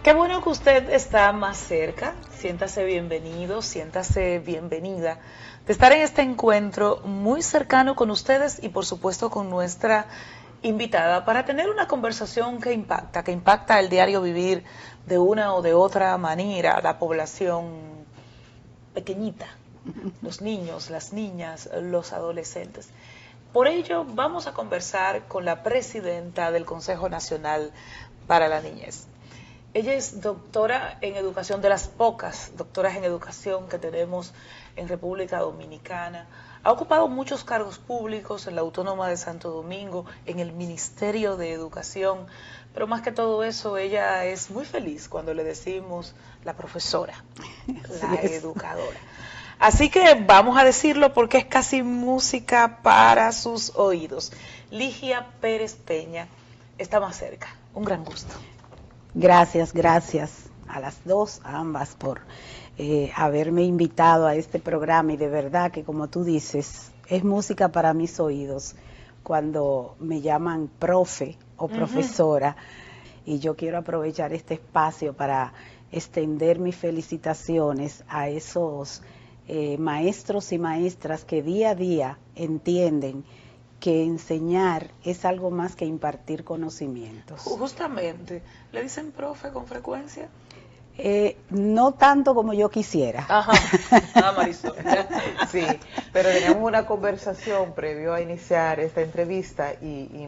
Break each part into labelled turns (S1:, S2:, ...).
S1: Qué bueno que usted está más cerca. Siéntase bienvenido, siéntase bienvenida de estar en este encuentro muy cercano con ustedes y por supuesto con nuestra invitada para tener una conversación que impacta el diario vivir de una o de otra manera, la población pequeñita, los niños, las niñas, los adolescentes. Por ello, vamos a conversar con la presidenta del Consejo Nacional para la Niñez. Ella es doctora en educación, de las pocas doctoras en educación que tenemos en República Dominicana. Ha ocupado muchos cargos públicos en la Autónoma de Santo Domingo, en el Ministerio de Educación, pero más que todo eso, ella es muy feliz cuando le decimos la profesora, la educadora. Así que vamos a decirlo porque es casi música para sus oídos. Ligia Pérez Peña está más cerca. Un gran gusto.
S2: Gracias a las dos, a ambas, por haberme invitado a este programa y de verdad que, como tú dices, es música para mis oídos cuando me llaman profe o profesora. Y yo quiero aprovechar este espacio para extender mis felicitaciones a esos maestros y maestras que día a día entienden que enseñar es algo más que impartir conocimientos.
S1: Justamente, ¿le dicen profe con frecuencia?
S2: No tanto como yo quisiera.
S1: Ajá, Marisol.
S3: Sí, pero teníamos una conversación previo a iniciar esta entrevista y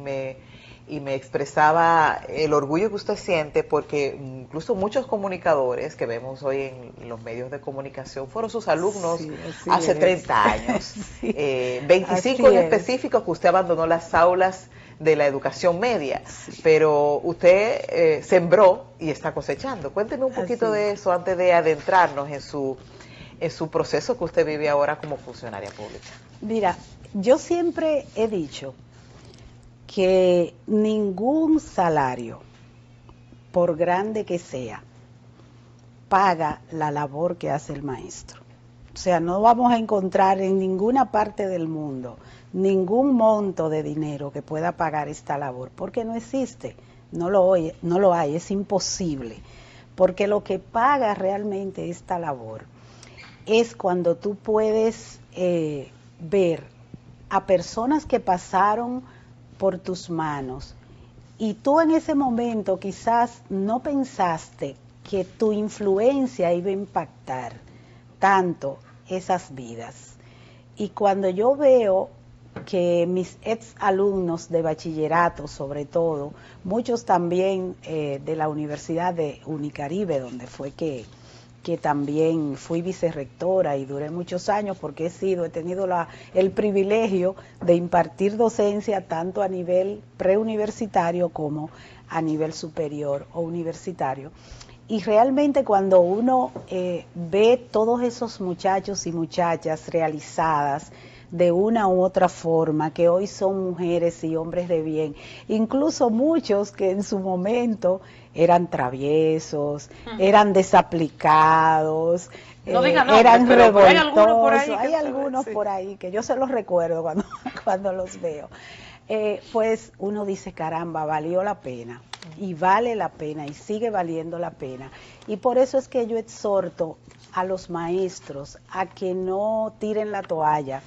S3: me expresaba el orgullo que usted siente porque incluso muchos comunicadores que vemos hoy en los medios de comunicación fueron sus alumnos hace 30 años.
S2: Sí,
S3: 25 en específico que usted abandonó las aulas de la educación media, pero usted sembró y está cosechando. Cuénteme un poquito de eso antes de adentrarnos en su proceso que usted vive ahora como funcionaria pública.
S2: Mira, yo siempre he dicho que ningún salario, por grande que sea, paga la labor que hace el maestro. O sea, no vamos a encontrar en ninguna parte del mundo ningún monto de dinero que pueda pagar esta labor, porque no existe, no lo hay, es imposible. Porque lo que paga realmente esta labor es cuando tú puedes ver a personas que pasaron por tus manos y tú en ese momento quizás no pensaste que tu influencia iba a impactar tanto esas vidas. Y cuando yo veo que mis ex alumnos de bachillerato, sobre todo, muchos también de la Universidad de Unicaribe, donde fue que también fui vicerrectora y duré muchos años porque he tenido el privilegio de impartir docencia tanto a nivel preuniversitario como a nivel superior o universitario. Y realmente cuando uno ve todos esos muchachos y muchachas realizadas de una u otra forma, que hoy son mujeres y hombres de bien, incluso muchos que en su momento eran traviesos, eran desaplicados,
S1: no diga
S2: eran revoltosos,
S1: hay
S2: algunos por ahí que yo se los recuerdo cuando los veo. Pues uno dice, caramba, valió la pena, y vale la pena, y sigue valiendo la pena. Y por eso es que yo exhorto a los maestros a que no tiren la toalla,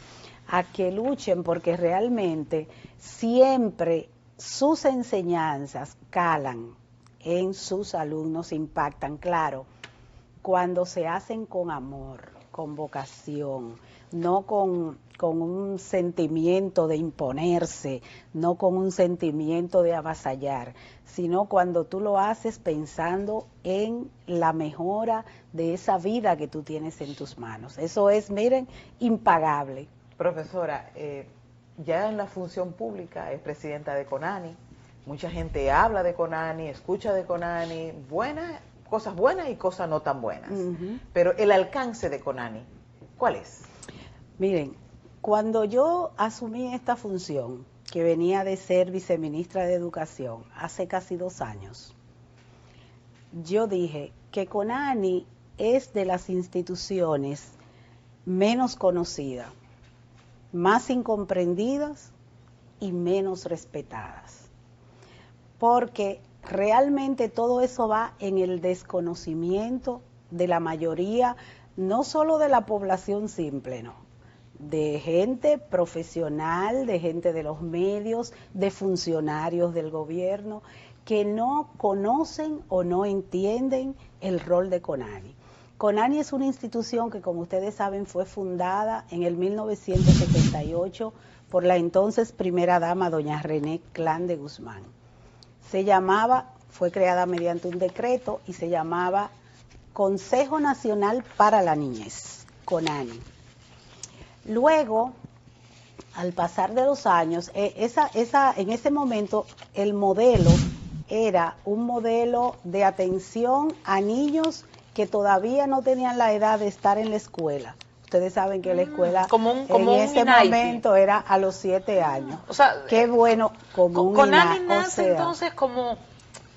S2: a que luchen, porque realmente siempre sus enseñanzas calan en sus alumnos, impactan, claro, cuando se hacen con amor, con vocación, no con un sentimiento de imponerse, no con un sentimiento de avasallar, sino cuando tú lo haces pensando en la mejora de esa vida que tú tienes en tus manos. Eso es, miren, impagable.
S3: Profesora, ya en la función pública es presidenta de CONANI, mucha gente habla de CONANI, escucha de CONANI, cosas buenas y cosas no tan buenas, pero el alcance de CONANI, ¿cuál es?
S2: Miren, cuando yo asumí esta función, que venía de ser viceministra de Educación hace casi 2 años, yo dije que CONANI es de las instituciones menos conocidas, más incomprendidas y menos respetadas. Porque realmente todo eso va en el desconocimiento de la mayoría, no solo de la población simple, no, de gente profesional, de gente de los medios, de funcionarios del gobierno, que no conocen o no entienden el rol de CONANI. CONANI es una institución que, como ustedes saben, fue fundada en el 1978 por la entonces primera dama, doña René Clan de Guzmán. Fue creada mediante un decreto y se llamaba Consejo Nacional para la Niñez, CONANI. Luego, al pasar de los años, en ese momento el modelo era un modelo de atención a niños que todavía no tenían la edad de estar en la escuela. Ustedes saben que la escuela en ese momento era a los 7 años.
S1: O sea,
S2: qué bueno, como un
S1: CONANI nace entonces como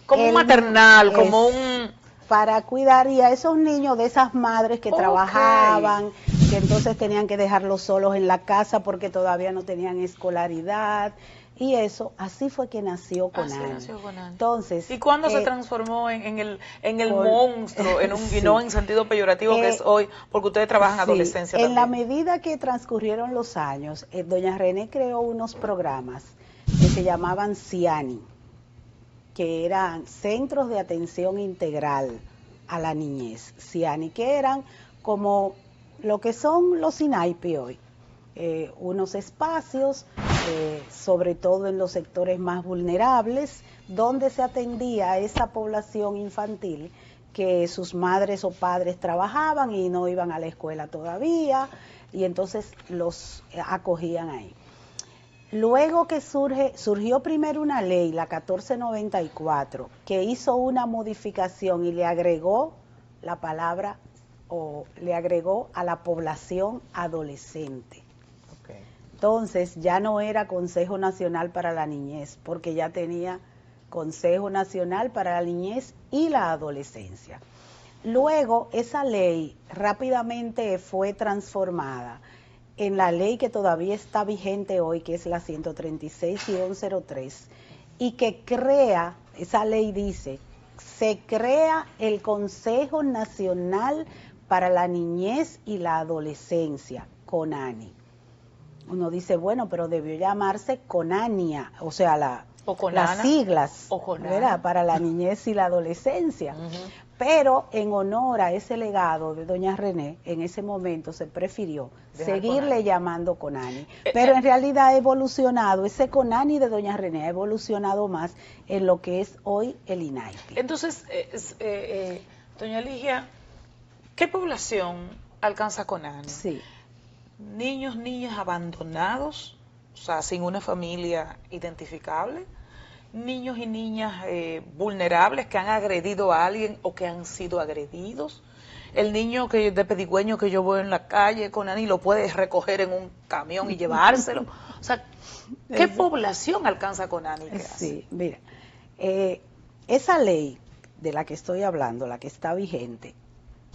S1: un maternal, como un...
S2: Para cuidar y a esos niños de esas madres que trabajaban, que entonces tenían que dejarlos solos en la casa porque todavía no tenían escolaridad. Y eso, así fue que nació CONANI. Entonces,
S1: ¿y cuándo se transformó en el monstruo, y no en sentido peyorativo que es hoy, porque ustedes trabajan adolescencia también?
S2: En la medida que transcurrieron los años, doña René creó unos programas que se llamaban CIANI, que eran Centros de Atención Integral a la Niñez, CIANI, que eran como lo que son los INAIPI hoy, unos espacios, sobre todo en los sectores más vulnerables, donde se atendía a esa población infantil que sus madres o padres trabajaban y no iban a la escuela todavía, y entonces los acogían ahí. Luego que surgió primero una ley, la 1494, que hizo una modificación y le agregó la palabra, o le agregó a la población adolescente. Okay. Entonces ya no era Consejo Nacional para la Niñez, porque ya tenía Consejo Nacional para la Niñez y la Adolescencia. Luego esa ley rápidamente fue transformada en la ley que todavía está vigente hoy, que es la 136-03, y que crea, esa ley dice, se crea el Consejo Nacional para la Niñez y la Adolescencia, CONANI. Uno dice, bueno, pero debió llamarse CONANIA, o sea, las siglas, ¿verdad? Para la niñez y la adolescencia. Pero en honor a ese legado de doña René, en ese momento se prefirió seguirle llamando CONANI. Pero en realidad ha evolucionado, ese CONANI de doña René ha evolucionado más en lo que es hoy el INAIPI.
S1: Entonces, doña Ligia, ¿qué población alcanza CONANI?
S2: Sí.
S1: Niños, niñas abandonados, o sea, sin una familia identificable, niños y niñas vulnerables que han agredido a alguien o que han sido agredidos. El niño de pedigüeño que yo veo en la calle, CONANI lo puede recoger en un camión y llevárselo. O sea, ¿qué población alcanza CONANI?
S2: Sí, mira, esa ley de la que estoy hablando, la que está vigente,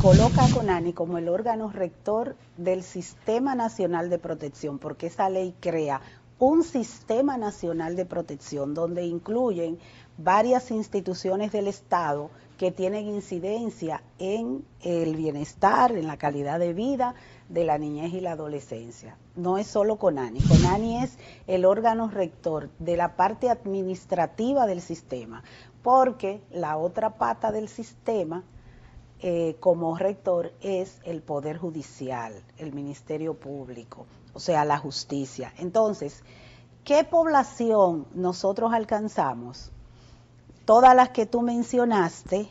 S2: coloca a CONANI como el órgano rector del Sistema Nacional de Protección, porque esa ley crea un Sistema Nacional de Protección donde incluyen varias instituciones del Estado que tienen incidencia en el bienestar, en la calidad de vida de la niñez y la adolescencia. No es solo CONANI, CONANI es el órgano rector de la parte administrativa del sistema, porque la otra pata del sistema como rector es el Poder Judicial, el Ministerio Público, o sea, la justicia. Entonces, ¿qué población nosotros alcanzamos? Todas las que tú mencionaste,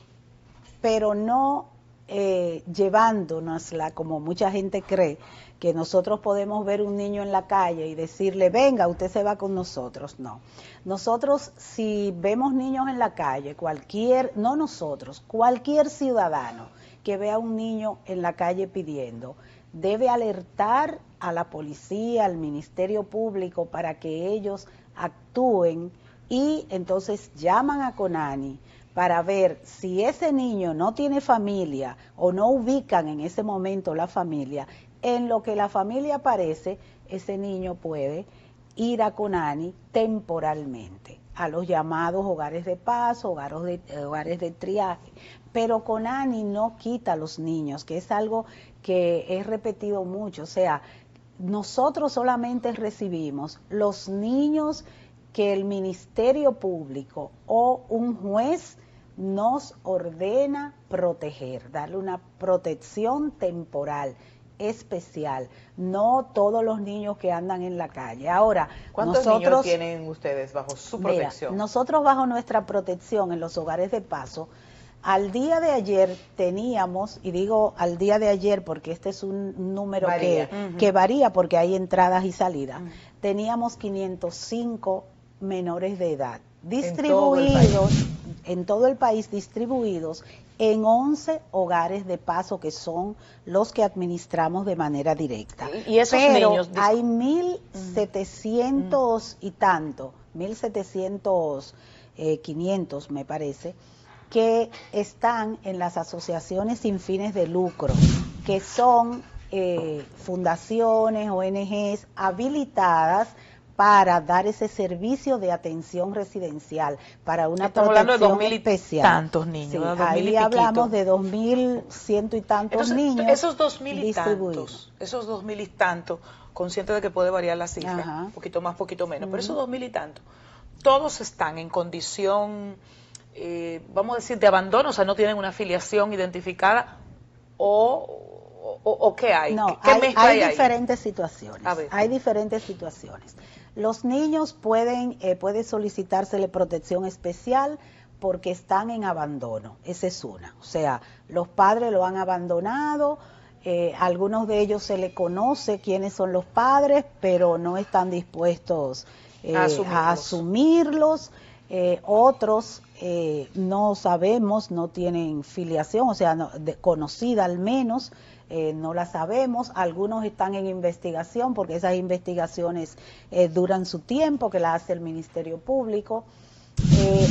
S2: pero no llevándonosla como mucha gente cree, que nosotros podemos ver un niño en la calle y decirle, venga, usted se va con nosotros. No. Nosotros, si vemos niños en la calle, cualquier ciudadano que vea un niño en la calle pidiendo, debe alertar a la policía, al Ministerio Público, para que ellos actúen y entonces llaman a CONANI para ver si ese niño no tiene familia o no ubican en ese momento la familia. En lo que la familia aparece, ese niño puede ir a CONANI temporalmente a los llamados hogares de paso, hogares de triaje. Pero Conani no quita a los niños, que es algo que he repetido mucho. O sea, nosotros solamente recibimos los niños que el Ministerio Público o un juez nos ordena proteger, darle una protección temporal especial, no todos los niños que andan en la calle. Ahora,
S3: ¿cuántos niños tienen ustedes bajo su protección?
S2: Mira, nosotros bajo nuestra protección en los hogares de paso, al día de ayer teníamos, y digo al día de ayer porque este es un número que varía porque hay entradas y salidas, teníamos 505 menores de edad distribuidos en todo el país, distribuidos en 11 hogares de paso que son los que administramos de manera directa.
S1: Y esos
S2: pero
S1: niños
S2: hay 1.700 y tanto, 1.700, 500 me parece, que están en las asociaciones sin fines de lucro, que son fundaciones, ONGs habilitadas para dar ese servicio de atención residencial, para una protección especial.
S1: Tantos niños,
S2: sí,
S1: 2000
S2: ahí hablamos de 2.100 y tantos niños.
S1: Esos 2.000 y tantos, esos 2.000 y tantos, consciente de que puede variar la cifra, un poquito más, poquito menos, pero esos 2.000 y tantos, todos están en condición, vamos a decir, de abandono, o sea, no tienen una afiliación identificada, o ¿qué hay?
S2: No,
S1: ¿Qué
S2: hay diferentes situaciones.
S1: A ver.
S2: Hay diferentes situaciones. Los niños puede solicitársele protección especial porque están en abandono. Esa es una. O sea, los padres lo han abandonado, algunos de ellos se le conoce quiénes son los padres, pero no están dispuestos a asumirlos. Otros no sabemos, no tienen filiación, o sea, conocida al menos, no la sabemos. Algunos están en investigación porque esas investigaciones duran su tiempo, que la hace el Ministerio Público.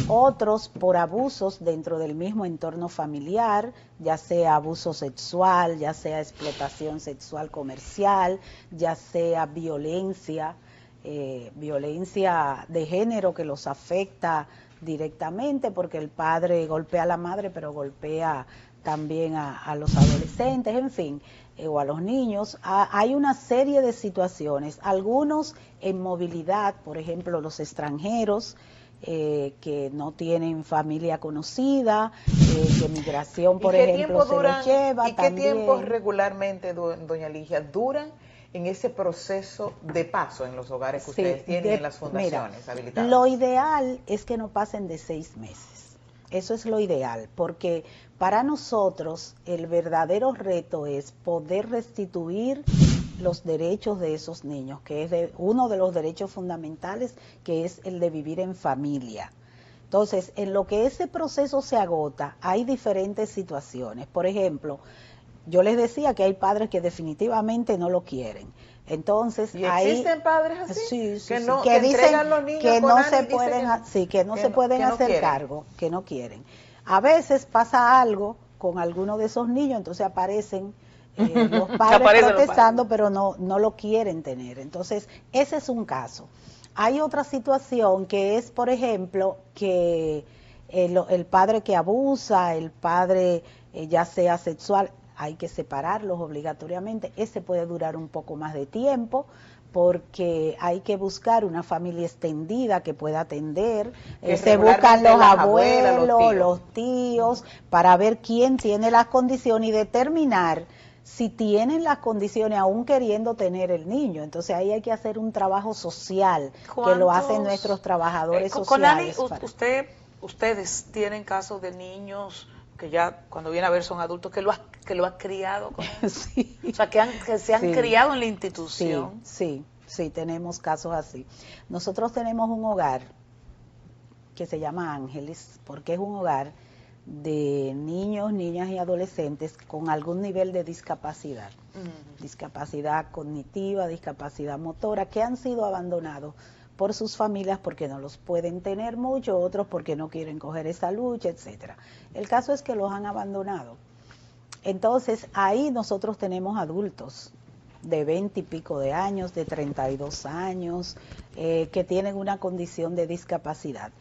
S2: Otros por abusos dentro del mismo entorno familiar, ya sea abuso sexual, ya sea explotación sexual comercial, ya sea violencia de género que los afecta directamente porque el padre golpea a la madre pero golpea también a los adolescentes, en fin, o a los niños. Hay una serie de situaciones, algunos en movilidad, por ejemplo los extranjeros que no tienen familia conocida, que migración por ejemplo se los lleva.
S3: ¿Y qué tiempo regularmente, doña Ligia, duran en ese proceso de paso en los hogares que ustedes tienen en las fundaciones habilitadas?
S2: Lo ideal es que no pasen de 6 meses. Eso es lo ideal, porque para nosotros el verdadero reto es poder restituir los derechos de esos niños, que es uno de los derechos fundamentales, que es el de vivir en familia. Entonces, en lo que ese proceso se agota, hay diferentes situaciones. Por ejemplo, yo les decía que hay padres que definitivamente no lo quieren. Entonces,
S3: ¿y existen padres así?
S2: Que dicen que no se pueden, hacer cargo, que no quieren. A veces pasa algo con alguno de esos niños, entonces aparecen los padres protestando, pero no lo quieren tener. Entonces, ese es un caso. Hay otra situación que es, por ejemplo, que el padre que abusa, el padre ya sea sexual, hay que separarlos obligatoriamente. Ese puede durar un poco más de tiempo porque hay que buscar una familia extendida que pueda atender. Se buscan los abuelos, los tíos, para ver quién tiene las condiciones y determinar si tienen las condiciones aún queriendo tener el niño. Entonces ahí hay que hacer un trabajo social que lo hacen nuestros trabajadores sociales.
S1: Ustedes tienen casos de niños que ya cuando viene a ver son adultos que lo ha criado con él.
S2: Sí.
S1: O sea, que se han criado en la institución.
S2: Sí, tenemos casos así. Nosotros tenemos un hogar que se llama Ángeles, porque es un hogar de niños, niñas y adolescentes con algún nivel de discapacidad, discapacidad cognitiva, discapacidad motora, que han sido abandonados por sus familias porque no los pueden tener mucho, otros porque no quieren coger esa lucha, etcétera. El caso es que los han abandonado. Entonces, ahí nosotros tenemos adultos de 20 y pico de años, de 32 años, que tienen una condición de discapacidad.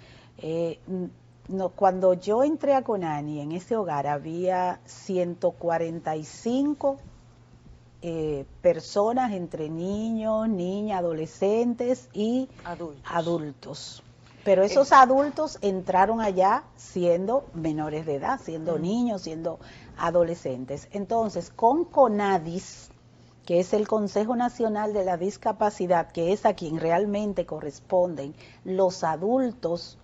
S2: Cuando yo entré a Conani, en ese hogar había 145 personas entre niños, niñas, adolescentes y adultos. Pero esos adultos entraron allá siendo menores de edad, siendo niños, siendo adolescentes. Entonces, con CONADIS, que es el Consejo Nacional de la Discapacidad, que es a quien realmente corresponden los adultos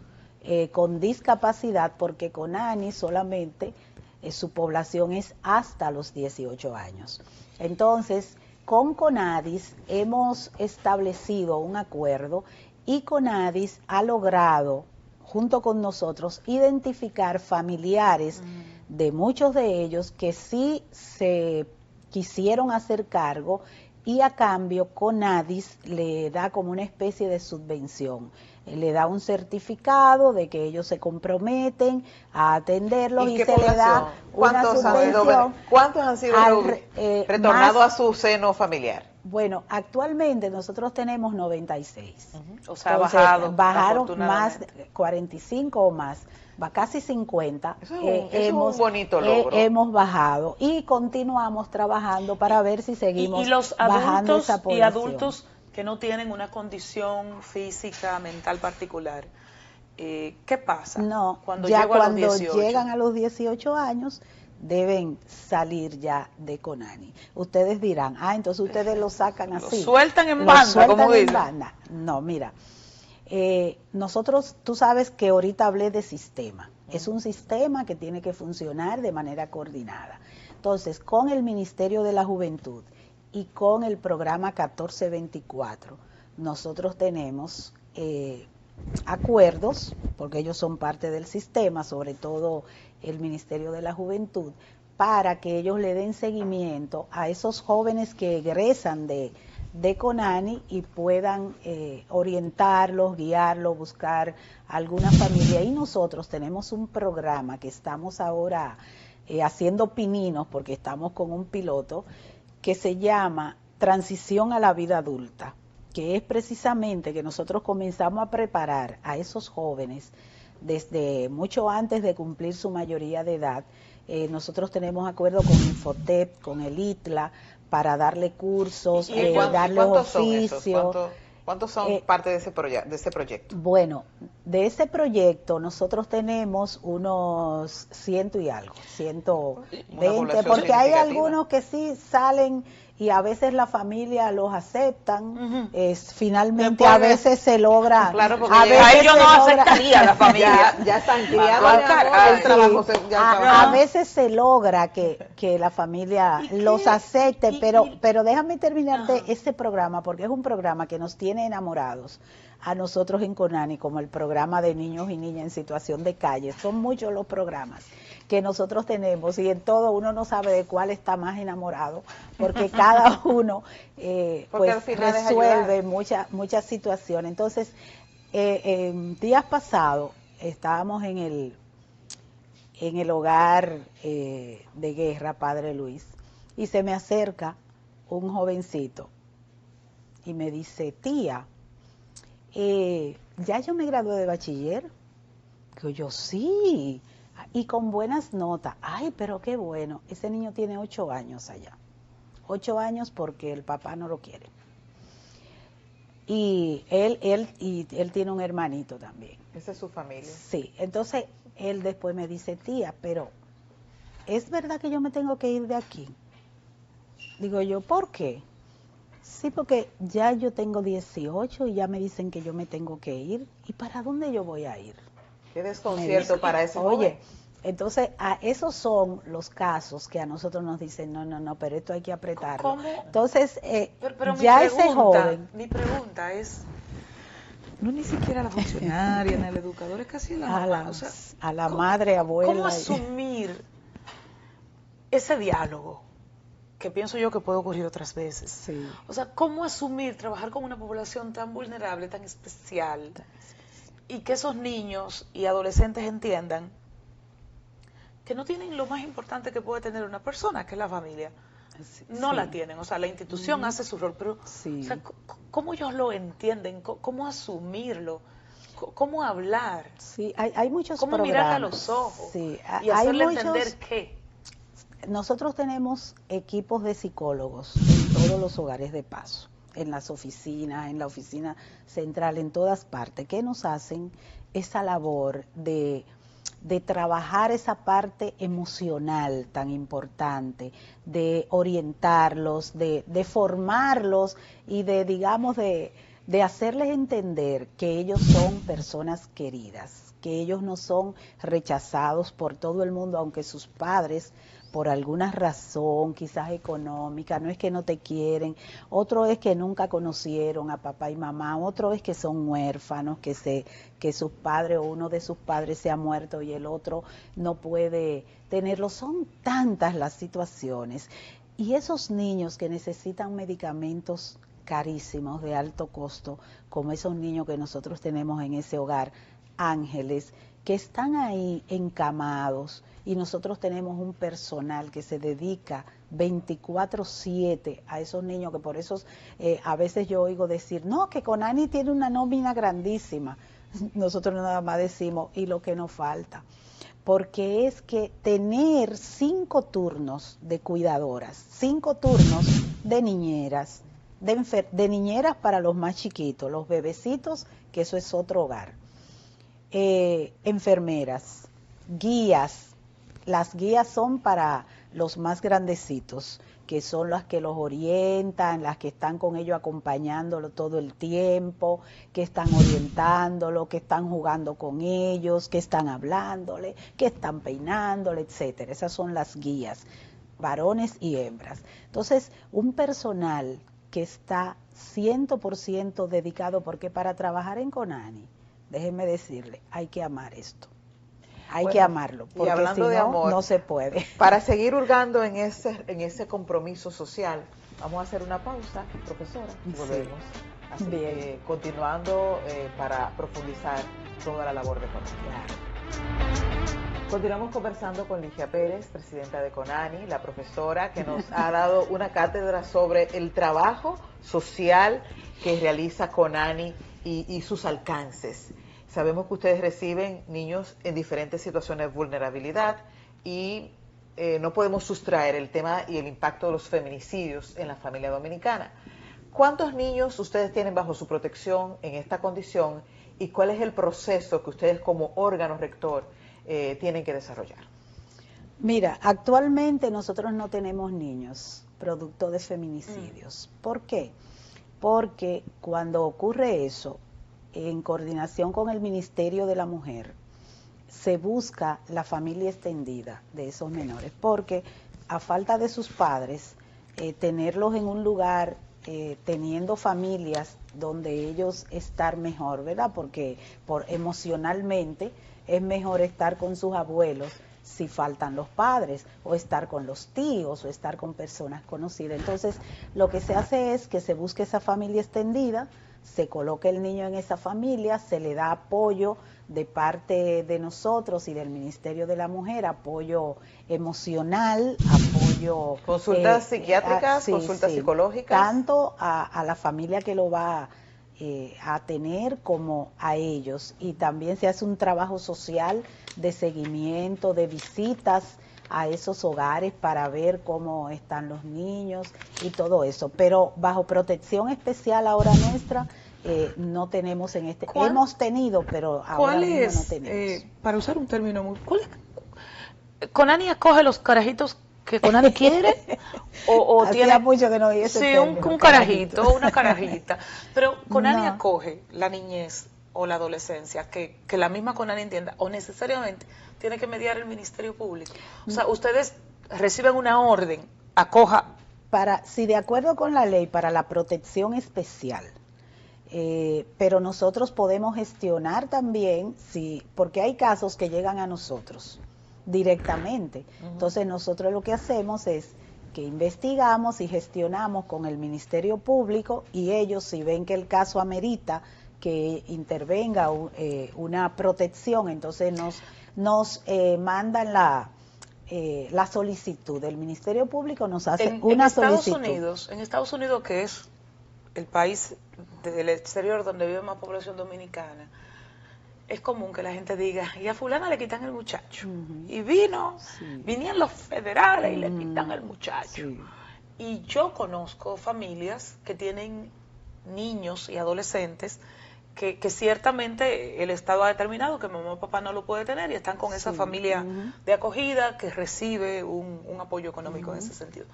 S2: con discapacidad, porque Conani solamente su población es hasta los 18 años. Entonces, con CONADIS hemos establecido un acuerdo y CONADIS ha logrado, junto con nosotros, identificar familiares de muchos de ellos que sí se quisieron hacer cargo, y a cambio CONADIS le da como una especie de subvención, le da un certificado de que ellos se comprometen a atenderlos y se le da una subvención.
S3: ¿Cuántos han sido retornados a su seno familiar?
S2: Bueno, actualmente nosotros tenemos 96.
S1: O sea,
S2: entonces, bajaron más, 45 o más, va casi 50.
S3: Eso es un bonito logro.
S2: Hemos bajado y continuamos trabajando para ver si seguimos bajando esa población.
S1: Y adultos que no tienen una condición física, mental particular, ¿qué pasa?
S2: No,
S1: cuando
S2: llegan a los 18 años deben salir ya de Conani. Ustedes dirán, entonces ustedes lo sacan así.
S1: Lo sueltan en banda, como dicen.
S2: No, mira, nosotros, tú sabes que ahorita hablé de sistema. Es un sistema que tiene que funcionar de manera coordinada. Entonces, con el Ministerio de la Juventud y con el programa 1424, nosotros tenemos acuerdos, porque ellos son parte del sistema, sobre todo el Ministerio de la Juventud, para que ellos le den seguimiento a esos jóvenes que egresan de Conani y puedan orientarlos, guiarlos, buscar alguna familia. Y nosotros tenemos un programa que estamos ahora haciendo pininos, porque estamos con un piloto, que se llama Transición a la Vida Adulta, que es precisamente que nosotros comenzamos a preparar a esos jóvenes desde mucho antes de cumplir su mayoría de edad. Nosotros tenemos acuerdo con Infotep, con el ITLA, para darle cursos, darle oficios.
S3: ¿Cuántos son parte de ese proyecto?
S2: Bueno, de ese proyecto nosotros tenemos unos 100 y algo, 120, porque hay algunos que sí salen y a veces la familia los aceptan, finalmente a veces se logra.
S3: Claro, porque
S1: a ellos no aceptaría la familia.
S3: Ya están criados,
S2: a veces se logra que la familia los acepte, pero déjame terminarte ese programa, porque es un programa que nos tiene enamorados a nosotros en Conani, como el programa de niños y niñas en situación de calle. Son muchos los programas que nosotros tenemos y en todo uno no sabe de cuál está más enamorado, porque cada uno pues resuelve muchas situaciones. Entonces, días pasados estábamos en el hogar de guerra, Padre Luis, y se me acerca un jovencito y me dice, tía, ya yo me gradué de bachiller. Digo yo, sí, y con buenas notas. Ay, pero qué bueno. Ese niño tiene 8 años allá. 8 años porque el papá no lo quiere. Y él tiene un hermanito también.
S3: Esa es su familia.
S2: Sí, entonces él después me dice, tía, pero ¿es verdad que yo me tengo que ir de aquí? Digo yo, ¿por qué? Sí, porque ya yo tengo 18 y ya me dicen que yo me tengo que ir. ¿Y para dónde yo voy a ir?
S3: Qué desconcierto para ese joven.
S2: Oye, entonces esos son los casos que a nosotros nos dicen, no, pero esto hay que apretarlo.
S1: ¿Cómo?
S2: Entonces,
S1: pero
S2: ya ese joven...
S1: Mi pregunta es, no ni siquiera la funcionaria, ni el educador, es casi la mamá. O sea,
S2: a la madre, abuela.
S1: ¿Cómo asumir ese diálogo? Que pienso yo que puede ocurrir otras veces.
S2: Sí.
S1: O sea, ¿cómo asumir, trabajar con una población tan vulnerable, tan especial, y que esos niños y adolescentes entiendan que no tienen lo más importante que puede tener una persona, que es la familia? no
S2: sí.
S1: la tienen. O sea, la institución hace su rol, pero
S2: Sí.
S1: o sea, ¿cómo ellos lo entienden? ¿Cómo asumirlo? ¿Cómo hablar?
S2: Sí, hay muchos
S1: ¿Cómo
S2: programas.
S1: mirarle a los ojos?
S2: Sí,
S1: Y
S2: hay
S1: hacerle
S2: muchos.
S1: entender qué.
S2: Nosotros tenemos equipos de psicólogos en todos los hogares de paso, en las oficinas, en la oficina central, en todas partes, que nos hacen esa labor de trabajar esa parte emocional tan importante, de orientarlos, de formarlos y de, digamos, de hacerles entender que ellos son personas queridas, que ellos no son rechazados por todo el mundo, aunque sus padres, por alguna razón, quizás económica, no es que no te quieren, otro es que nunca conocieron a papá y mamá, otro es que son huérfanos, que sus padres o uno de sus padres se ha muerto y el otro no puede tenerlo. Son tantas las situaciones. Y esos niños que necesitan medicamentos carísimos, de alto costo, como esos niños que nosotros tenemos en ese hogar, ángeles, que están ahí encamados, y nosotros tenemos un personal que se dedica 24/7 a esos niños, que por eso a veces yo oigo decir, no, que Conani tiene una nómina grandísima. Nosotros nada más decimos, y lo que nos falta. Porque es que tener 5 turnos de cuidadoras, 5 turnos de niñeras, de niñeras para los más chiquitos, los bebecitos, que eso es otro hogar, enfermeras, guías. Las guías son para los más grandecitos, que son las que los orientan, las que están con ellos acompañándolo todo el tiempo, que están orientándolo, que están jugando con ellos, que están hablándole, que están peinándole, etcétera. Esas son las guías, varones y hembras. Entonces, un personal que está 100% dedicado, porque para trabajar en Conani, déjenme decirle, hay que amar esto. Hay que amarlo, porque si no, no se puede.
S3: Para seguir hurgando en ese compromiso social, vamos a hacer una pausa, profesora, y volvemos. Así que continuando para profundizar toda la labor de Conani. Continuamos conversando con Ligia Pérez, presidenta de Conani, la profesora que nos ha dado una cátedra sobre el trabajo social que realiza Conani y sus alcances. Sabemos que ustedes reciben niños en diferentes situaciones de vulnerabilidad y no podemos sustraer el tema y el impacto de los feminicidios en la familia dominicana. ¿Cuántos niños ustedes tienen bajo su protección en esta condición y cuál es el proceso que ustedes como órgano rector tienen que desarrollar?
S2: Mira, actualmente nosotros no tenemos niños producto de feminicidios. ¿Por qué? Porque cuando ocurre eso, en coordinación con el Ministerio de la Mujer, se busca la familia extendida de esos menores, porque a falta de sus padres, tenerlos en un lugar, teniendo familias donde ellos estar mejor, ¿verdad? Porque emocionalmente es mejor estar con sus abuelos si faltan los padres, o estar con los tíos, o estar con personas conocidas. Entonces, lo que se hace es que se busque esa familia extendida, se coloca el niño en esa familia, se le da apoyo de parte de nosotros y del Ministerio de la Mujer, apoyo emocional, apoyo...
S3: Consultas psiquiátricas, consultas psicológicas.
S2: Tanto a la familia que lo va a tener como a ellos. Y también se hace un trabajo social de seguimiento, de visitas a esos hogares para ver cómo están los niños y todo eso. Pero bajo protección especial ahora nuestra, no tenemos en este... Hemos tenido, pero ahora mismo no tenemos.
S1: Para usar un término muy... ¿Conani acoge los carajitos que Conani quiere? o
S2: Hacía mucho que no oí ese término,
S1: un carajito, una carajita. Pero Conani acoge la niñez o la adolescencia que la misma Conani entienda, o necesariamente tiene que mediar el Ministerio Público. O sea, ustedes reciben una orden, acoja.
S2: Si de acuerdo con la ley, para la protección especial, pero nosotros podemos gestionar también, porque hay casos que llegan a nosotros directamente. Entonces nosotros lo que hacemos es que investigamos y gestionamos con el Ministerio Público, y ellos, si ven que el caso amerita que intervenga una protección, entonces nos mandan la solicitud. El Ministerio Público nos hace una solicitud.
S1: En Estados Unidos, que es el país del exterior donde vive más población dominicana, es común que la gente diga, y a fulana le quitan el muchacho. Y vinieron los federales y le quitan el muchacho. Y yo conozco familias que tienen niños y adolescentes que ciertamente el Estado ha determinado que mamá o papá no lo puede tener y están con esa familia de acogida que recibe un apoyo económico en ese sentido.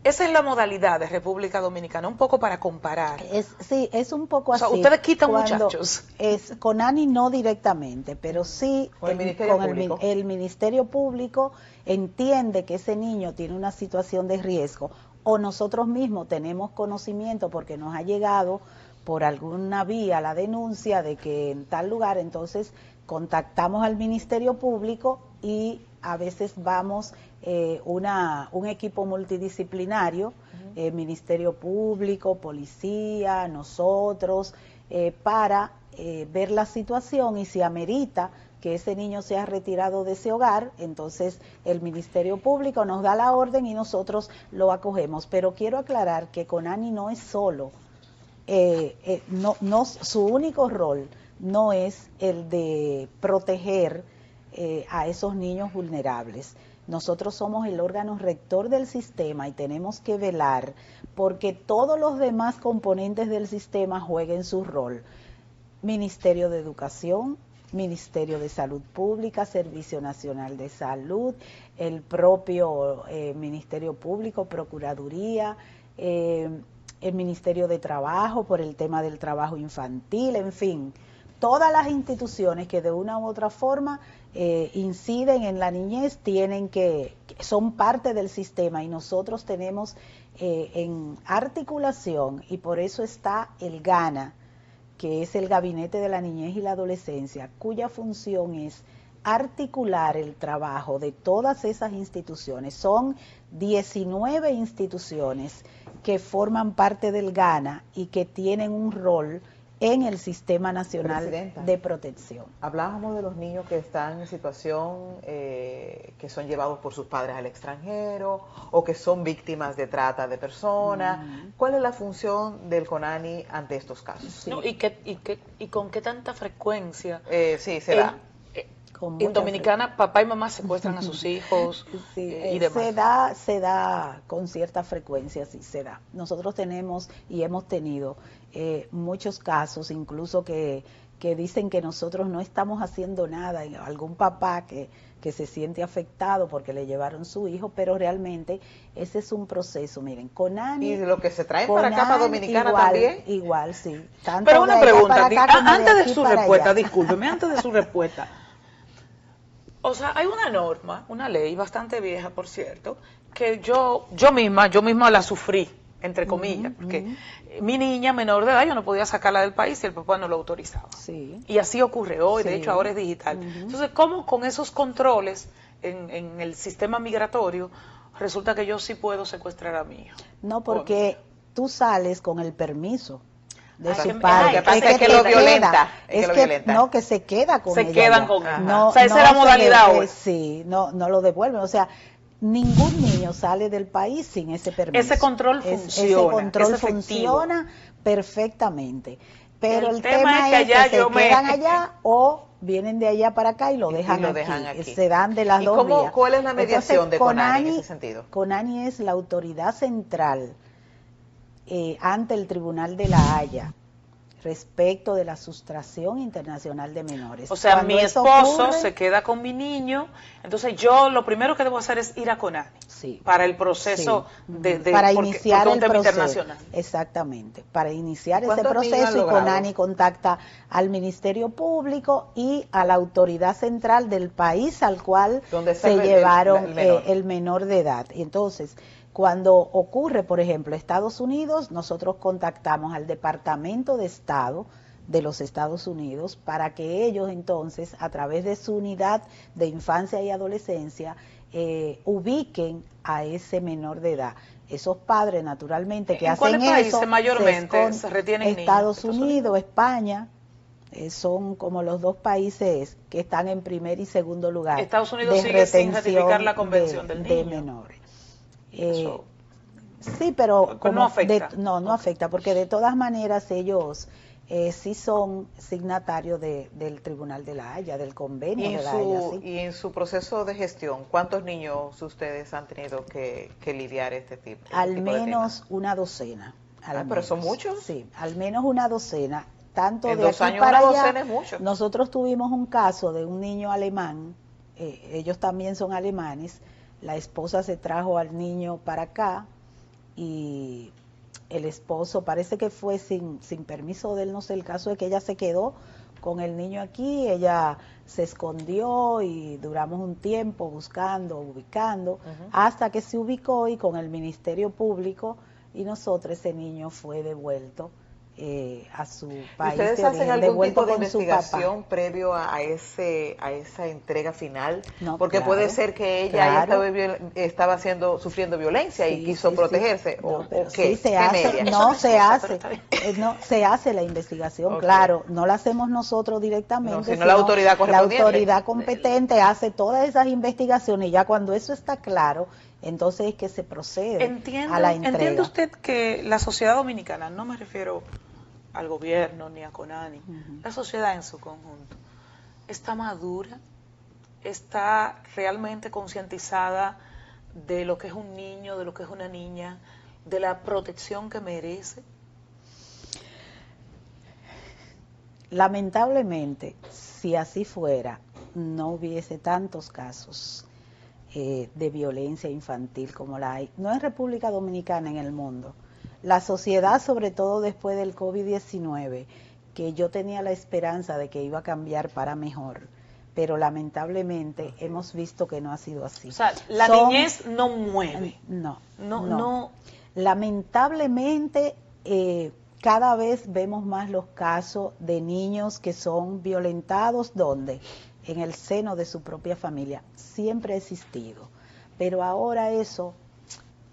S1: Esa es la modalidad de República Dominicana, un poco para comparar.
S2: Sí, es un poco así.
S1: O sea, ustedes quitan muchachos.
S2: Con ANI no directamente, pero sí
S3: con
S2: el Ministerio Público entiende que ese niño tiene una situación de riesgo, o nosotros mismos tenemos conocimiento porque nos ha llegado por alguna vía la denuncia de que en tal lugar, entonces contactamos al Ministerio Público y a veces vamos un equipo multidisciplinario, Ministerio Público, policía, nosotros, para ver la situación y si amerita que ese niño sea retirado de ese hogar, entonces el Ministerio Público nos da la orden y nosotros lo acogemos. Pero quiero aclarar que CONANI no es solo, su único rol no es el de proteger a esos niños vulnerables. Nosotros somos el órgano rector del sistema y tenemos que velar porque todos los demás componentes del sistema jueguen su rol. Ministerio de Educación, Ministerio de Salud Pública, Servicio Nacional de Salud, el propio Ministerio Público, Procuraduría, el Ministerio de Trabajo por el tema del trabajo infantil, en fin, todas las instituciones que de una u otra forma inciden en la niñez son parte del sistema y nosotros tenemos en articulación, y por eso está el GANA, que es el Gabinete de la Niñez y la Adolescencia, cuya función es articular el trabajo de todas esas instituciones. Son 19 instituciones que forman parte del GANA y que tienen un rol en el Sistema Nacional de Protección.
S3: Hablábamos de los niños que están en situación, que son llevados por sus padres al extranjero o que son víctimas de trata de personas. ¿Cuál es la función del CONANI ante estos casos?
S1: Sí. No, ¿y con qué tanta frecuencia?
S3: Sí, se da.
S1: En Dominicana, papá y mamá secuestran a sus hijos y demás.
S2: Se da con cierta frecuencia, sí, se da. Nosotros tenemos y hemos tenido muchos casos, incluso que dicen que nosotros no estamos haciendo nada, algún papá que se siente afectado porque le llevaron su hijo, pero realmente ese es un proceso. Miren, CONANI...
S3: ¿Y lo que se traen para acá, para Dominicana también?
S2: Igual, sí. Tanto
S1: pero una pregunta, antes de su respuesta,
S2: allá.
S1: Discúlpeme, antes de su respuesta. O sea, hay una norma, una ley bastante vieja, por cierto, que yo misma la sufrí, entre comillas, porque mi niña menor de edad yo no podía sacarla del país si el papá no lo autorizaba.
S2: Sí.
S1: Y así ocurre hoy, de hecho ahora es digital. Entonces, ¿cómo con esos controles en el sistema migratorio resulta que yo sí puedo secuestrar a mi hijo?
S2: No, porque tú sales con el permiso de su
S3: padre.
S2: Es
S3: que lo violenta.
S2: No, que se queda con ella.
S1: Se quedan con ella.
S2: No,
S1: o sea, esa es la modalidad hoy.
S2: Sí, no lo devuelven. O sea, ningún niño sale del país sin ese permiso.
S1: Ese control funciona.
S2: Ese control funciona perfectamente. Pero el tema
S1: es que
S2: se quedan allá o vienen de allá para acá y lo dejan aquí. Se dan de las dos vías.
S3: ¿Cuál es la mediación de CONANI en ese sentido?
S2: CONANI es la autoridad central ante el Tribunal de la Haya respecto de la sustracción internacional de menores.
S1: O sea, mi esposo se queda con mi niño, entonces yo lo primero que debo hacer es ir a CONANI para el proceso
S2: para iniciar el proceso
S1: internacional.
S2: Exactamente, para iniciar ese proceso, y CONANI contacta al Ministerio Público y a la autoridad central del país al cual se llevaron el menor de edad. Y entonces, cuando ocurre, por ejemplo, Estados Unidos, nosotros contactamos al Departamento de Estado de los Estados Unidos para que ellos entonces, a través de su unidad de infancia y adolescencia, ubiquen a ese menor de edad. Esos padres, naturalmente, que hacen eso,
S1: mayormente se retienen
S2: Estados Unidos, España, son como los dos países que están en primer y segundo lugar.
S1: Estados Unidos
S2: de
S1: sigue sin
S2: retención
S1: ratificar la Convención del
S2: de
S1: Niño.
S2: menores.
S1: Eso,
S2: Sí, pero
S1: no afecta.
S2: no afecta, porque de todas maneras ellos sí son signatarios del Tribunal de la Haya, del convenio de la Haya. ¿Sí?
S3: Y en su proceso de gestión, ¿cuántos niños ustedes han tenido que lidiar
S2: Al
S3: tipo de
S2: menos
S3: temas?
S2: una docena.
S3: Pero son muchos.
S2: Sí, al menos una docena. Tanto
S3: En
S2: de
S3: 2
S2: aquí
S3: años
S2: para
S3: una
S2: allá.
S3: docena es mucho.
S2: Nosotros tuvimos un caso de un niño alemán, ellos también son alemanes, la esposa se trajo al niño para acá y el esposo parece que fue sin permiso de él, no sé, el caso es que ella se quedó con el niño aquí, ella se escondió y duramos un tiempo buscando, ubicando, hasta que se ubicó y con el Ministerio Público y nosotros ese niño fue devuelto a su país
S3: ¿Ustedes
S2: de
S3: hacen
S2: origen,
S3: algún
S2: devuelto
S3: tipo de
S2: con su papá.
S3: investigación previo a esa entrega final?
S2: No,
S3: Porque
S2: claro,
S3: puede ser que ella
S2: claro.
S3: estaba sufriendo violencia y
S2: Sí,
S3: quiso
S2: sí,
S3: protegerse,
S2: sí. No,
S3: ¿o
S2: pero
S3: qué?
S2: sí se
S3: ¿Qué
S2: hace,
S3: media?
S2: no
S1: Eso
S2: se
S1: no es
S2: hace,
S1: excusa, pero está
S2: no se hace la investigación,
S3: Ok.
S2: claro, no la hacemos nosotros
S3: No,
S2: directamente,
S3: sino la autoridad
S2: la
S3: correspondiente.
S2: autoridad competente hace todas esas investigaciones y ya cuando eso está claro, entonces es que se procede a la entrega.
S1: ¿Entiende usted que la sociedad dominicana, no me refiero al gobierno ni a CONANI, la sociedad en su conjunto, está madura, está realmente concientizada de lo que es un niño, de lo que es una niña, de la protección que merece?
S2: Lamentablemente, si así fuera, no hubiese tantos casos de violencia infantil como la hay, no en República Dominicana, en el mundo. La sociedad, sobre todo después del COVID-19, que yo tenía la esperanza de que iba a cambiar para mejor, pero lamentablemente hemos visto que no ha sido así.
S1: O sea, la niñez no mueve.
S2: No. Lamentablemente, cada vez vemos más los casos de niños que son violentados, ¿dónde? En el seno de su propia familia. Siempre ha existido, pero ahora eso,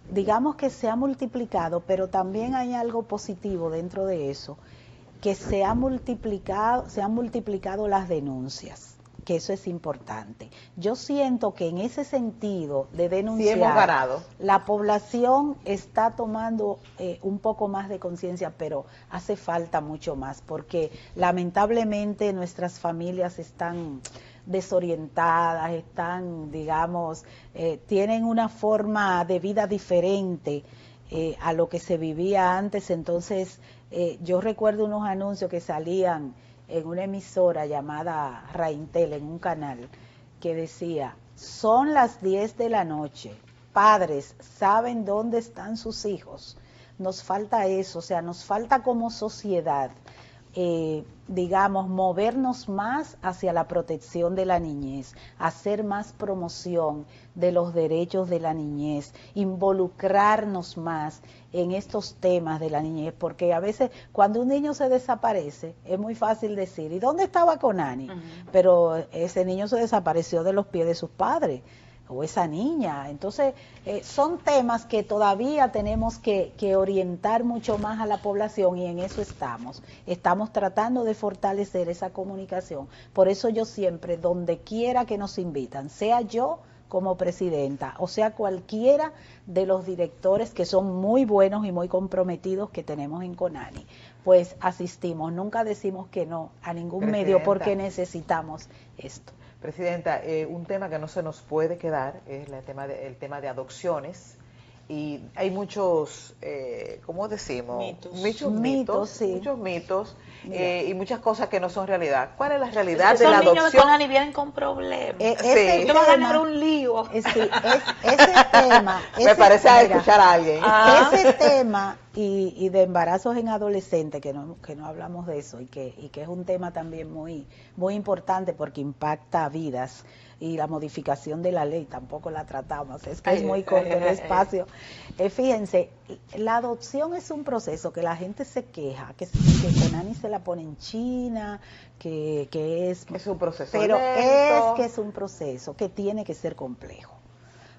S2: digamos que se ha multiplicado, pero también hay algo positivo dentro de eso, que se han multiplicado las denuncias, que eso es importante. Yo siento que en ese sentido de denunciar,
S3: sí hemos ganado.
S2: La población está tomando un poco más de conciencia, pero hace falta mucho más, porque lamentablemente nuestras familias están desorientadas, están, digamos, tienen una forma de vida diferente a lo que se vivía antes. Entonces, yo recuerdo unos anuncios que salían en una emisora llamada Raintel, en un canal, que decía, son las 10 de la noche, padres, ¿saben dónde están sus hijos? Nos falta eso, o sea, nos falta como sociedad, digamos, movernos más hacia la protección de la niñez, hacer más promoción de los derechos de la niñez, involucrarnos más en estos temas de la niñez, porque a veces cuando un niño se desaparece, es muy fácil decir, ¿y dónde estaba Conani? Pero ese niño se desapareció de los pies de sus padres, o esa niña. Entonces, son temas que todavía tenemos que orientar mucho más a la población y en eso estamos. Estamos tratando de fortalecer esa comunicación. Por eso yo siempre, donde quiera que nos invitan, sea yo como presidenta, o sea cualquiera de los directores que son muy buenos y muy comprometidos que tenemos en CONANI, pues asistimos. Nunca decimos que no a ningún medio porque necesitamos esto.
S3: Presidenta, un tema que no se nos puede quedar es el tema de adopciones. Y hay muchos, ¿cómo decimos?
S2: Mitos, sí.
S3: Muchos mitos y muchas cosas que no son realidad. ¿Cuál es la realidad de la adopción?
S1: Esos niños de CONANI vienen con problemas.
S2: Ese
S1: te van a ganar un lío.
S2: Ese tema.
S3: Me parece a escuchar a alguien.
S2: Ese tema y de embarazos en adolescentes, que no hablamos de eso, y que es un tema también muy, muy importante porque impacta vidas. Y la modificación de la ley tampoco la tratamos, es que es muy corto el espacio. Fíjense, la adopción es un proceso que la gente se queja, que CONANI se la pone en China, que es
S3: un proceso
S2: pero
S3: lento.
S2: Es que es un proceso que tiene que ser complejo,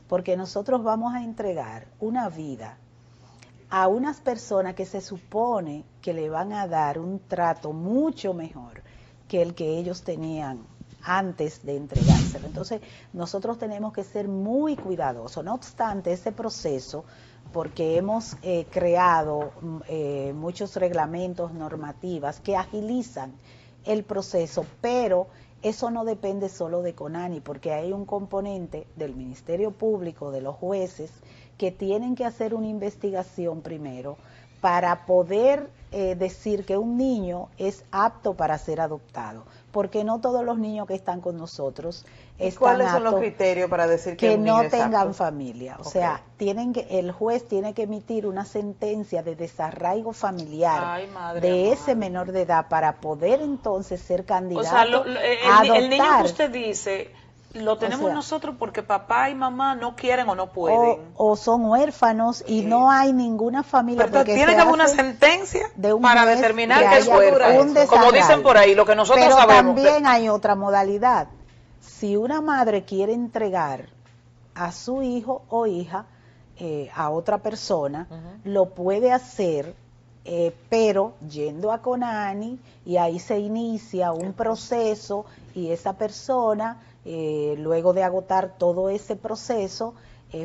S2: porque nosotros vamos a entregar una vida a unas personas que se supone que le van a dar un trato mucho mejor que el que ellos tenían antes de entregárselo. Entonces, nosotros tenemos que ser muy cuidadosos. No obstante, ese proceso, porque hemos creado muchos reglamentos, normativas que agilizan el proceso, pero eso no depende solo de CONANI, porque hay un componente del Ministerio Público, de los jueces, que tienen que hacer una investigación primero para poder decir que un niño es apto para ser adoptado, porque no todos los niños que están con nosotros están
S3: ¿Cuáles son los
S2: aptos
S3: criterios para decir que un niño
S2: no
S3: es
S2: tengan
S3: apto?
S2: familia? O
S3: Ok.
S2: sea, el juez tiene que emitir una sentencia de desarraigo familiar
S1: Ay, madre
S2: de ese
S1: amada.
S2: menor de edad para poder entonces ser
S1: O
S2: candidato
S1: sea,
S2: a
S1: el niño que
S2: adoptar.
S1: usted dice, lo tenemos
S2: sea,
S1: nosotros porque papá y mamá no quieren o no pueden.
S2: O son huérfanos y no hay ninguna familia.
S1: Pero
S2: porque
S1: tiene
S2: se
S1: que haber una
S2: hace
S1: sentencia
S2: de un
S1: para
S2: juez
S1: determinar
S2: que
S1: que es
S2: haya
S1: huérfano.
S2: un
S1: Como
S2: desarraigo.
S1: dicen por ahí, lo que nosotros
S2: Pero
S1: sabemos.
S2: también hay otra modalidad. Si una madre quiere entregar a su hijo o hija a otra persona, lo puede hacer, pero yendo a CONANI, y ahí se inicia un proceso y esa persona, luego de agotar todo ese proceso,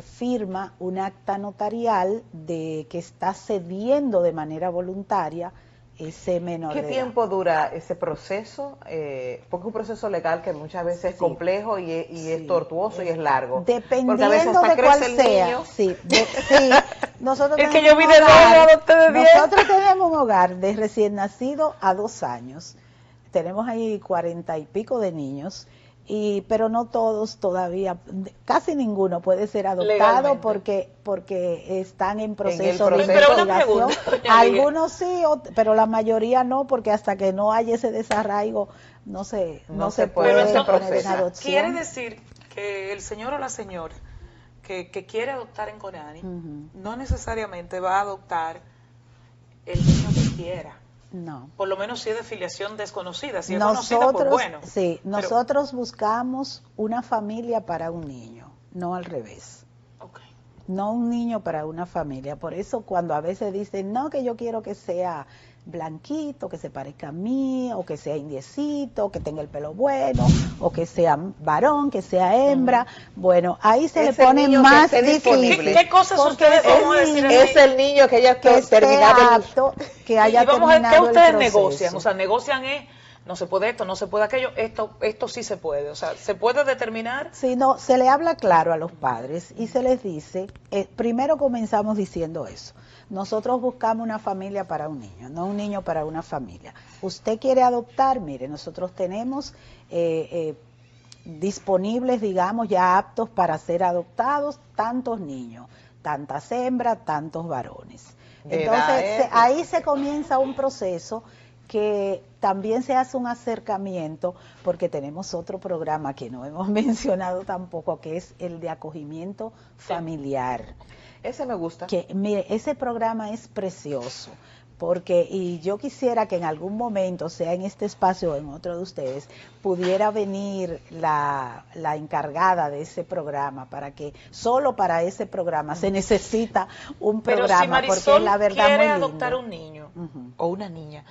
S2: firma un acta notarial de que está cediendo de manera voluntaria ese menor
S3: ¿Qué
S2: de edad.
S3: tiempo dura ese proceso? Porque es un proceso legal que muchas veces es
S2: Sí.
S3: complejo y es tortuoso y es largo.
S2: Dependiendo
S3: Porque a veces hasta
S2: de cuál
S3: crece el
S2: sea.
S3: niño.
S2: Sí, nosotros
S1: Es que
S2: tenemos
S1: yo vi
S2: un
S1: de dos
S2: hogar-
S1: y adopté de 10.
S2: Nosotros tenemos un hogar de recién nacido a 2 años. Tenemos ahí 40 y pico de niños, pero no todos todavía, casi ninguno puede ser adoptado
S1: Legalmente.
S2: porque están en proceso de
S3: proceso.
S1: Pero una
S2: investigación.
S1: pregunta, doña Miguel.
S2: Algunos sí, pero la mayoría no, porque hasta que no haya ese desarraigo no se
S3: puede
S1: Pero
S2: puede
S3: ese
S2: poner
S3: proceso.
S2: en adopción.
S1: quiere decir que el señor o la señora que quiere adoptar en CONANI
S2: Ujú.
S1: no necesariamente va a adoptar el niño que quiera.
S2: No.
S1: Por lo menos si es de filiación desconocida. Si es conocida, pues bueno.
S2: Sí,
S1: Pero-
S2: nosotros buscamos una familia para un niño, no al revés.
S1: Ok.
S2: No un niño para una familia. Por eso cuando a veces dicen, no, que yo quiero que sea blanquito, que se parezca a mí, o que sea indiecito, que tenga el pelo bueno, o que sea varón, que sea hembra, bueno, ahí se le
S3: Es el
S2: pone
S3: niño que
S2: más
S3: esté disponible.
S2: difícil.
S1: ¿Qué cosas
S2: Porque
S1: ustedes
S2: es
S1: vamos a decir
S2: niño
S1: así?
S3: Es el niño que haya
S2: que esté
S3: terminado el...
S2: apto, que haya
S1: Y vamos a ver qué
S2: terminado el
S1: ustedes
S2: proceso.
S1: negocian. O sea, negocian no se puede esto, no se puede aquello, esto sí se puede. O sea, se puede determinar.
S2: Sí, no, se le habla claro a los padres y se les dice, primero comenzamos diciendo eso. Nosotros buscamos una familia para un niño, no un niño para una familia. Usted quiere adoptar, mire, nosotros tenemos disponibles, digamos, ya aptos para ser adoptados tantos niños, tantas hembras, tantos varones.
S3: De
S2: Entonces,
S3: edades.
S2: ahí se comienza un proceso que también se hace un acercamiento, porque tenemos otro programa que no hemos mencionado tampoco, que es el de acogimiento familiar.
S3: Ese me gusta.
S2: Que mire, ese programa es precioso, y yo quisiera que en algún momento, sea en este espacio o en otro de ustedes, pudiera venir la encargada de ese programa, para que solo para ese programa se necesita un
S1: Pero
S2: programa,
S1: si Marisol
S2: porque es la verdad
S1: quiere
S2: muy lindo.
S1: adoptar un niño
S2: Ujú.
S1: o una niña,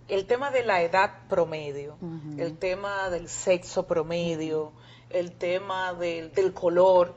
S1: el tema de la edad promedio,
S2: Ujú.
S1: el tema del sexo promedio, el tema del color,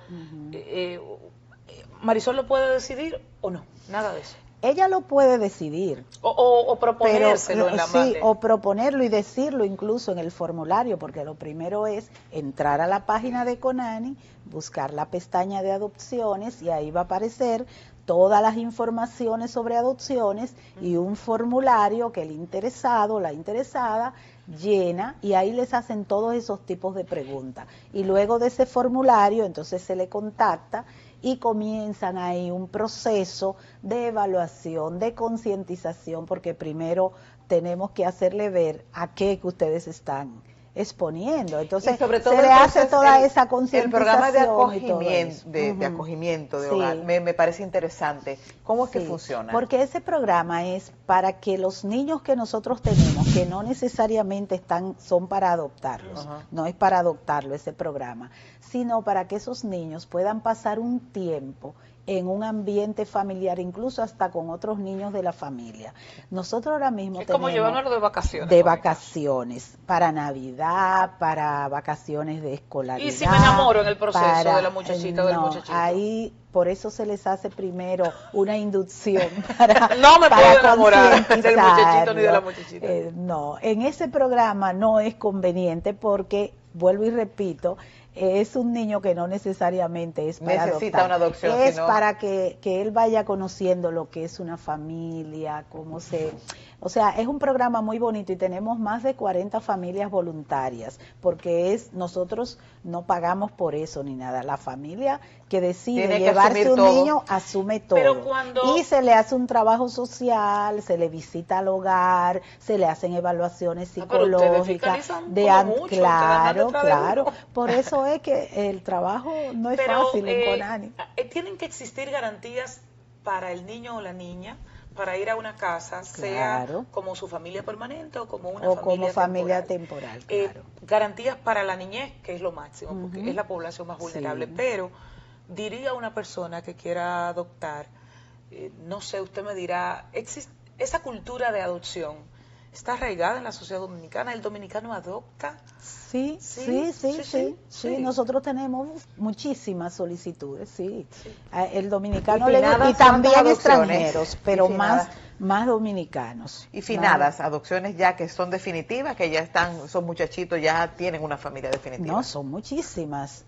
S1: Marisol lo puede decidir o no, nada de eso.
S2: Ella lo puede decidir,
S1: O proponérselo en la
S2: sí,
S1: madre.
S2: o proponerlo y decirlo incluso en el formulario, porque lo primero es entrar a la página de CONANI, buscar la pestaña de adopciones y ahí va a aparecer todas las informaciones sobre adopciones y un formulario que el interesado o la interesada llena, y ahí les hacen todos esos tipos de preguntas. Y luego de ese formulario entonces se le contacta y comienzan ahí un proceso de evaluación, de concientización, porque primero tenemos que hacerle ver a qué que ustedes están exponiendo. Entonces
S3: Y sobre todo
S2: se le hace toda esa concientización.
S3: El programa de
S2: y todo
S3: acogimiento,
S2: eso.
S3: de
S2: Ujú.
S3: acogimiento de
S2: Sí.
S3: hogar, me parece interesante. ¿Cómo es que
S2: Sí,
S3: funciona?
S2: porque ese programa es para que los niños que nosotros tenemos, que no necesariamente son para adoptarlos,
S3: Ajá.
S2: no es para adoptarlo ese programa, sino para que esos niños puedan pasar un tiempo en un ambiente familiar, incluso hasta con otros niños de la familia. Nosotros ahora mismo
S1: es como
S2: tenemos
S1: llevarnos de vacaciones.
S2: de vacaciones, para Navidad, para vacaciones de escolaridad.
S1: Y si me enamoro en el proceso
S2: para,
S1: de la muchachita o del muchachito.
S2: Ahí, por eso se les hace primero una inducción para
S1: no me
S2: para
S1: puedo enamorar del muchachito ni de la
S2: concientizarlo.
S1: muchachita.
S2: No, en ese programa no es conveniente porque, vuelvo y repito, es un niño que no necesariamente es para
S3: necesita
S2: adoptar.
S3: una adopción,
S2: es
S3: sino...
S2: para que él vaya conociendo lo que es una familia, cómo se... O sea, es un programa muy bonito y tenemos más de 40 familias voluntarias, porque nosotros no pagamos por eso ni nada. La familia que decide llevarse un niño asume todo.
S1: Pero cuando...
S2: Y se le hace un trabajo social, se le visita al hogar, se le hacen evaluaciones psicológicas. Claro. Por eso es que el trabajo no es fácil en Conani.
S1: Tienen que existir garantías para el niño o la niña para ir a una casa, sea como su familia permanente o como una
S2: familia temporal. Claro.
S1: Garantías para la niñez, que es lo máximo, porque es la población más vulnerable, pero diría una persona que quiera adoptar, no sé, usted me dirá, esa cultura de adopción está arraigada en la sociedad dominicana, el dominicano adopta.
S2: Sí. Nosotros tenemos muchísimas solicitudes, sí. El dominicano y también extranjeros, pero más dominicanos.
S3: Y finadas, adopciones ya que son definitivas, que ya son muchachitos, ya tienen una familia definitiva.
S2: No, son muchísimas.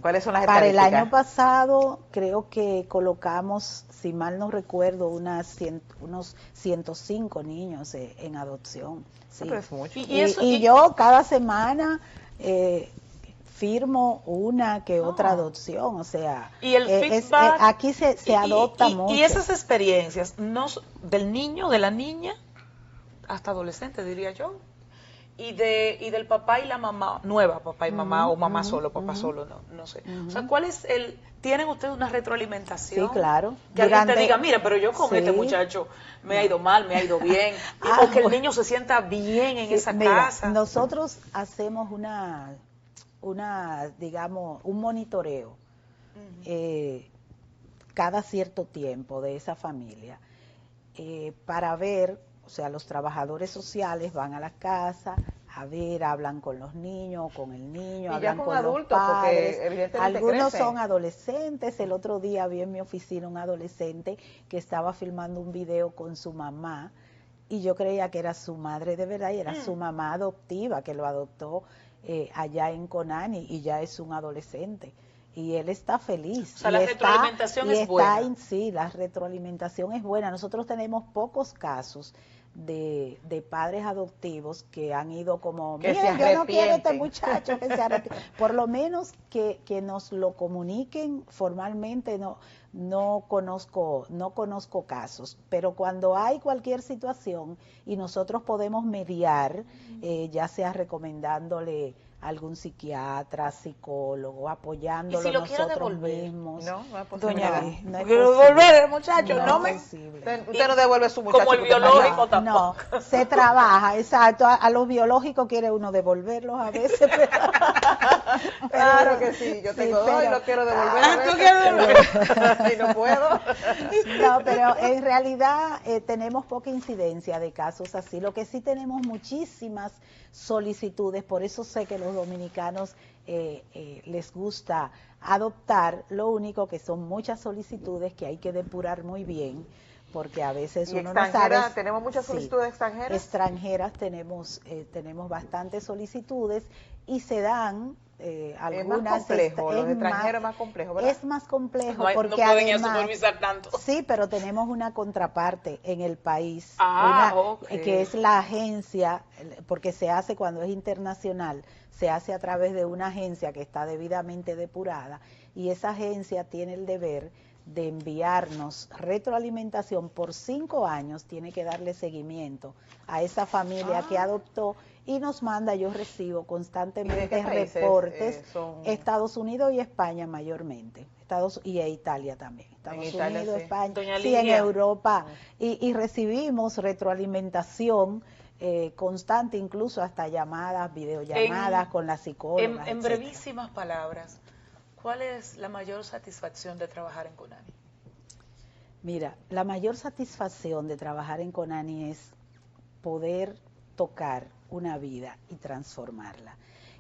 S3: ¿Cuáles son las
S2: para
S3: estadísticas?
S2: el año pasado creo que colocamos, si mal no recuerdo, unos 105 niños en adopción. Sí.
S3: Pero es mucho.
S2: Y yo cada semana firmo una que otra adopción, o sea,
S1: y el feedback,
S2: aquí se adopta mucho.
S1: Y esas experiencias, del niño, de la niña, hasta adolescente diría yo, y del papá y la mamá, nueva papá y mamá, o mamá solo, papá solo, no sé. O sea, ¿cuál es ¿tienen ustedes una retroalimentación?
S2: Sí, claro.
S1: Que alguien te diga, mira, pero yo con este muchacho me ha ido mal, me ha ido bien, o que el niño se sienta bien en esa casa.
S2: Nosotros hacemos digamos, un monitoreo cada cierto tiempo de esa familia para ver, o sea, los trabajadores sociales van a la casa a ver, hablan con los niños, con el niño, hablan con
S3: adultos,
S2: los padres.
S3: porque evidentemente
S2: Algunos
S3: crecen.
S2: son adolescentes. El otro día vi en mi oficina un adolescente que estaba filmando un video con su mamá y yo creía que era su madre de verdad y era su mamá adoptiva que lo adoptó allá en Conani y ya es un adolescente y él está feliz.
S1: O sea, la retroalimentación es buena.
S2: Sí, la retroalimentación es buena. Nosotros tenemos pocos casos de padres adoptivos que han ido como, miren, yo no quiero este muchacho que se arrepiente. Por lo menos que nos lo comuniquen formalmente, no conozco casos, pero cuando hay cualquier situación y nosotros podemos mediar, ya sea recomendándole algún psiquiatra, psicólogo, apoyándolo
S1: ¿Y si lo
S2: nosotros mismos.
S3: No es posible.
S1: Doña,
S2: no es
S1: quiero
S2: posible.
S1: devolver el muchacho,
S2: No es posible.
S3: Usted no devuelve a su muchacho.
S1: Como el biológico tampoco.
S2: No, se trabaja, exacto. A los biológicos quiere uno devolverlos a veces.
S3: Claro que sí, yo tengo dos y los quiero devolver.
S1: ¿Tú quieres devolver?
S3: Y no puedo.
S2: No, pero en realidad tenemos poca incidencia de casos así. Lo que sí tenemos muchísimas solicitudes, por eso sé que los dominicanos les gusta adoptar, lo único que son muchas solicitudes que hay que depurar muy bien, porque a veces uno no sabe.
S3: ¿Tenemos muchas solicitudes extranjeras?
S2: Extranjeras tenemos bastantes solicitudes y se dan algunas.
S3: Es más complejo, los extranjeros más complejo, ¿verdad?
S2: Es más complejo
S1: no
S2: porque
S1: pueden
S2: además,
S1: supervisar tanto.
S2: Sí, pero tenemos una contraparte en el país,
S1: Okay.
S2: que es la agencia, porque se hace cuando es internacional, se hace a través de una agencia que está debidamente depurada y esa agencia tiene el deber de enviarnos retroalimentación por 5 años, tiene que darle seguimiento a esa familia que adoptó y nos manda, yo recibo constantemente reportes, Estados Unidos y España mayormente, y Italia también, Estados Unidos, España, sí, en Europa, y recibimos retroalimentación constante, incluso hasta llamadas, videollamadas con la psicóloga.
S1: En brevísimas palabras, ¿cuál es la mayor satisfacción de trabajar en Conani?
S2: Mira, la mayor satisfacción de trabajar en Conani es poder tocar una vida y transformarla.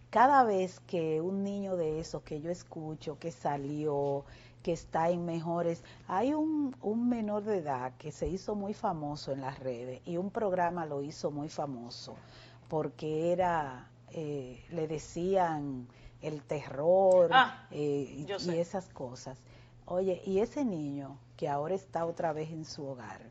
S2: Cada vez que un niño de esos que yo escucho, que salió, que está en mejores, hay un menor de edad que se hizo muy famoso en las redes y un programa lo hizo muy famoso porque le decían el terror
S1: Yo
S2: y
S1: sé.
S2: esas cosas. Oye, y ese niño que ahora está otra vez en su hogar,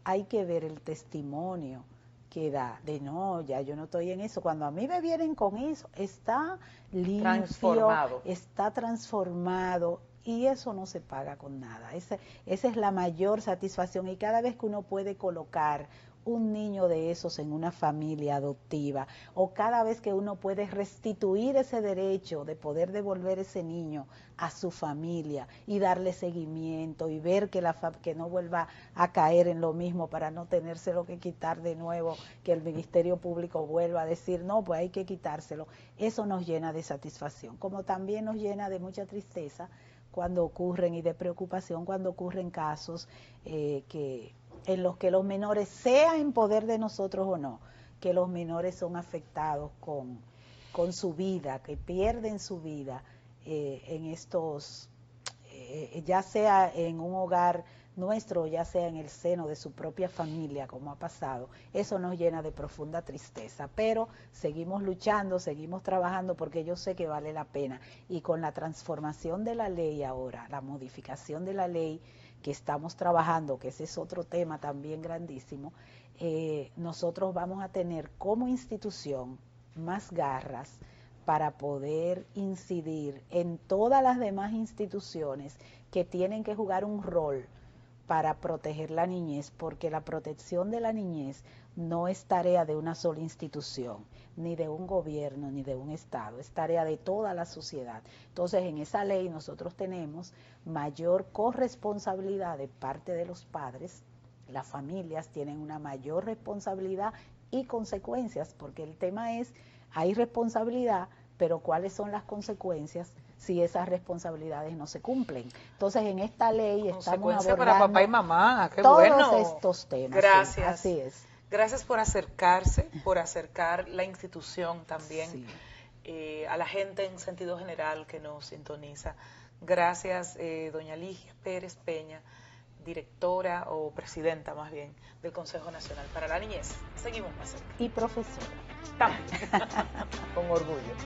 S2: hay que ver el testimonio que da de no, ya yo no estoy en eso. Cuando a mí me vienen con eso, está limpio,
S3: Transformado.
S2: está transformado y eso no se paga con nada. Esa es la mayor satisfacción y cada vez que uno puede colocar un niño de esos en una familia adoptiva o cada vez que uno puede restituir ese derecho de poder devolver ese niño a su familia y darle seguimiento y ver que no vuelva a caer en lo mismo para no tenérselo que quitar de nuevo, que el Ministerio Público vuelva a decir no, pues hay que quitárselo, eso nos llena de satisfacción, como también nos llena de mucha tristeza cuando ocurren y de preocupación cuando ocurren casos en los que los menores, sea en poder de nosotros o no, que los menores son afectados con su vida, que pierden su vida en estos, ya sea en un hogar nuestro, ya sea en el seno de su propia familia, como ha pasado, eso nos llena de profunda tristeza, pero seguimos luchando, seguimos trabajando porque yo sé que vale la pena y con la transformación de la ley ahora, la modificación de la ley que estamos trabajando, que ese es otro tema también grandísimo, nosotros vamos a tener como institución más garras para poder incidir en todas las demás instituciones que tienen que jugar un rol para proteger la niñez, porque la protección de la niñez no es tarea de una sola institución, ni de un gobierno, ni de un Estado, es tarea de toda la sociedad. Entonces, en esa ley nosotros tenemos mayor corresponsabilidad de parte de los padres, las familias tienen una mayor responsabilidad y consecuencias, porque el tema es, hay responsabilidad, pero ¿cuáles son las consecuencias si esas responsabilidades no se cumplen? Entonces, en esta ley estamos
S1: Consecuencia para papá y
S2: abordando
S1: mamá, qué
S2: todos
S1: bueno.
S2: estos temas.
S1: Gracias.
S2: Sí, así es.
S1: Gracias por acercarse, por acercar la institución también
S2: Sí.
S1: a la gente en sentido general que nos sintoniza. Gracias, doña Ligia Pérez Peña, directora o presidenta más bien del Consejo Nacional para la Niñez. Seguimos más cerca.
S2: Y profesora.
S1: También.
S3: Con orgullo.